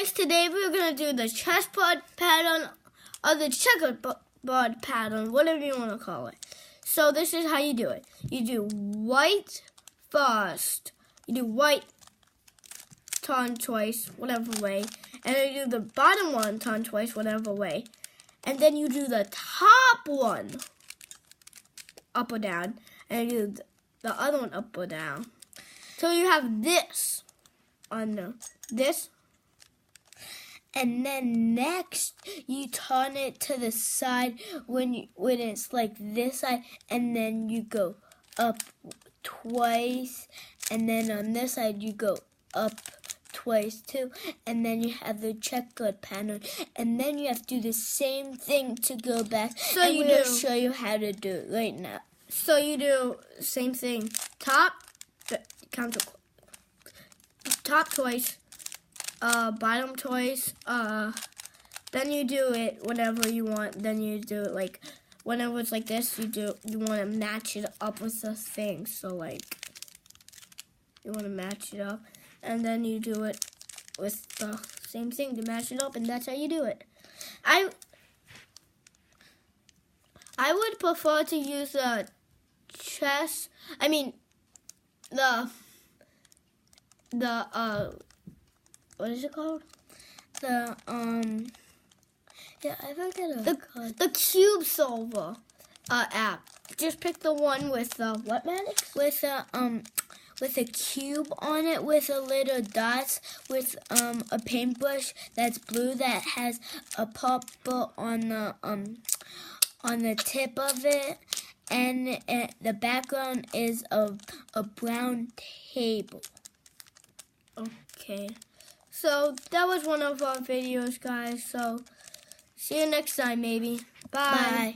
guys, today we're going to do the chessboard pattern or the checkerboard pattern, whatever you want to call it. So this is how you do it. You do white first. You do white, turn twice, whatever way. And then you do the bottom one, turn twice, whatever way. And then you do the top one, up or down. And you do the other one up or down. So you have this on this. And then next, you turn it to the side when it's like this side, and then you go up twice, and then on this side you go up twice too, and then you have the checkered pattern, and then you have to do the same thing to go back. So I'm going to show you how to do it right now. So you do same thing, top twice. Bottom twice, then you do it whatever you want, then you do it like, whenever it's like this, you want to match it up with the thing, so like, you want to match it up, and then you do it with the same thing to match it up, and that's how you do it. I would prefer to use the what is it called? I forget the Cube Solver app. Just pick the one with the what, Maddox? With a cube on it with a little dots with a paintbrush that's blue that has a purple on the tip of it, and the background is a brown table. Okay. So that was one of our videos, guys. So see you next time, maybe. Bye. Bye.